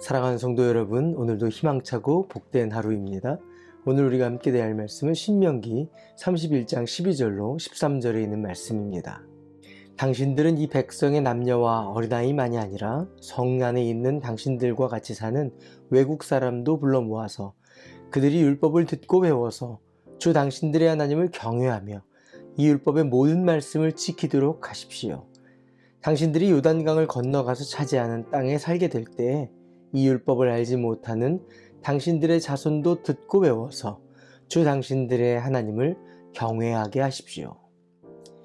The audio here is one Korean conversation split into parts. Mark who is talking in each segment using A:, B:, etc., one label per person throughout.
A: 사랑하는 성도 여러분, 오늘도 희망차고 복된 하루입니다. 오늘 우리가 함께 대할 말씀은 신명기 31장 12절로 13절에 있는 말씀입니다. 당신들은 이 백성의 남녀와 어린아이만이 아니라 성 안에 있는 당신들과 같이 사는 외국 사람도 불러 모아서 그들이 율법을 듣고 배워서 주 당신들의 하나님을 경외하며 이 율법의 모든 말씀을 지키도록 하십시오. 당신들이 요단강을 건너가서 차지하는 땅에 살게 될 때에 이 율법을 알지 못하는 당신들의 자손도 듣고 배워서 주 당신들의 하나님을 경외하게 하십시오.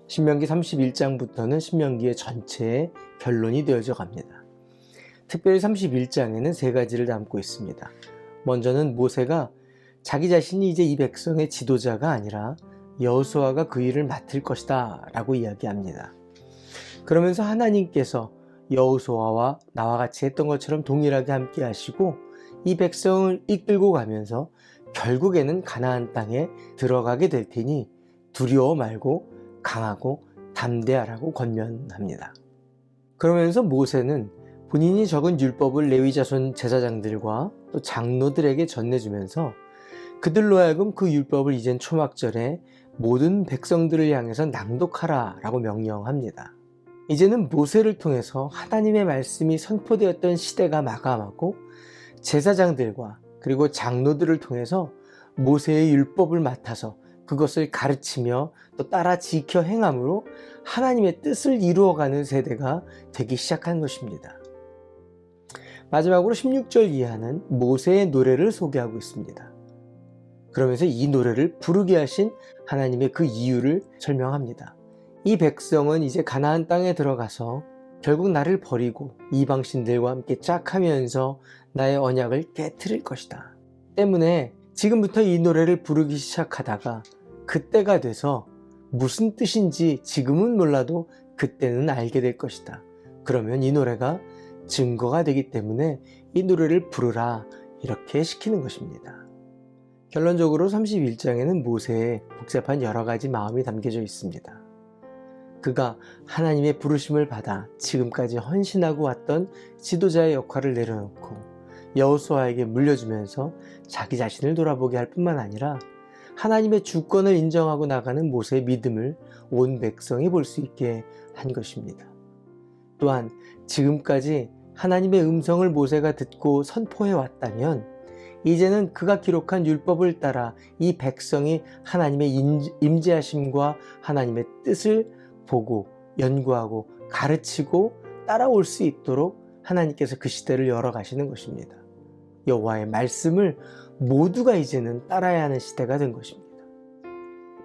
A: 신명기 31장부터는 신명기의 전체의 결론이 되어져 갑니다. 특별히 31장에는 세 가지를 담고 있습니다. 먼저는 모세가 자기 자신이 이제 이 백성의 지도자가 아니라 여호수아가 그 일을 맡을 것이다 라고 이야기합니다. 그러면서 하나님께서 여호수아와 나와 같이 했던 것처럼 동일하게 함께 하시고 이 백성을 이끌고 가면서 결국에는 가나안 땅에 들어가게 될 테니 두려워 말고 강하고 담대하라고 권면합니다. 그러면서 모세는 본인이 적은 율법을 레위 자손 제사장들과 또 장로들에게 전해주면서 그들로 하여금 그 율법을 이젠 초막절에 모든 백성들을 향해서 낭독하라 라고 명령합니다. 이제는 모세를 통해서 하나님의 말씀이 선포되었던 시대가 마감하고 제사장들과 그리고 장로들을 통해서 모세의 율법을 맡아서 그것을 가르치며 또 따라 지켜 행함으로 하나님의 뜻을 이루어가는 세대가 되기 시작한 것입니다. 마지막으로 16절 이하는 모세의 노래를 소개하고 있습니다. 그러면서 이 노래를 부르게 하신 하나님의 그 이유를 설명합니다. 이 백성은 이제 가나안 땅에 들어가서 결국 나를 버리고 이방신들과 함께 짝하면서 나의 언약을 깨트릴 것이다. 때문에 지금부터 이 노래를 부르기 시작하다가 그때가 돼서 무슨 뜻인지 지금은 몰라도 그때는 알게 될 것이다. 그러면 이 노래가 증거가 되기 때문에 이 노래를 부르라 이렇게 시키는 것입니다. 결론적으로 31장에는 모세의 복잡한 여러 가지 마음이 담겨져 있습니다. 그가 하나님의 부르심을 받아 지금까지 헌신하고 왔던 지도자의 역할을 내려놓고 여호수아에게 물려주면서 자기 자신을 돌아보게 할 뿐만 아니라 하나님의 주권을 인정하고 나가는 모세의 믿음을 온 백성이 볼 수 있게 한 것입니다. 또한 지금까지 하나님의 음성을 모세가 듣고 선포해 왔다면 이제는 그가 기록한 율법을 따라 이 백성이 하나님의 임재하심과 하나님의 뜻을 보고 연구하고 가르치고 따라올 수 있도록 하나님께서 그 시대를 열어가시는 것입니다. 여호와의 말씀을 모두가 이제는 따라야 하는 시대가 된 것입니다.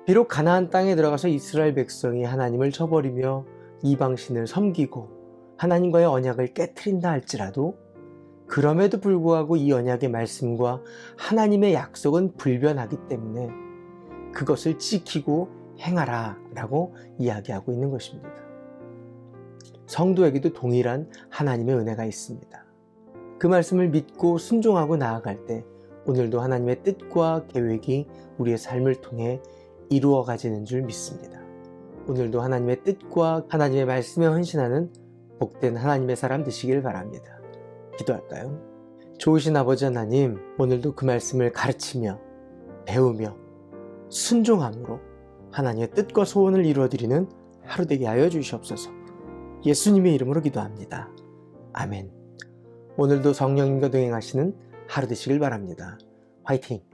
A: 비록 가나안 땅에 들어가서 이스라엘 백성이 하나님을 저버리며 이방신을 섬기고 하나님과의 언약을 깨트린다 할지라도 그럼에도 불구하고 이 언약의 말씀과 하나님의 약속은 불변하기 때문에 그것을 지키고 행하라 라고 이야기하고 있는 것입니다. 성도에게도 동일한 하나님의 은혜가 있습니다. 그 말씀을 믿고 순종하고 나아갈 때 오늘도 하나님의 뜻과 계획이 우리의 삶을 통해 이루어가지는 줄 믿습니다. 오늘도 하나님의 뜻과 하나님의 말씀에 헌신하는 복된 하나님의 사람 되시길 바랍니다. 기도할까요? 좋으신 아버지 하나님, 오늘도 그 말씀을 가르치며 배우며 순종함으로 하나님의 뜻과 소원을 이루어드리는 하루 되게 하여 주시옵소서. 예수님의 이름으로 기도합니다. 아멘. 오늘도 성령님과 동행하시는 하루 되시길 바랍니다. 화이팅!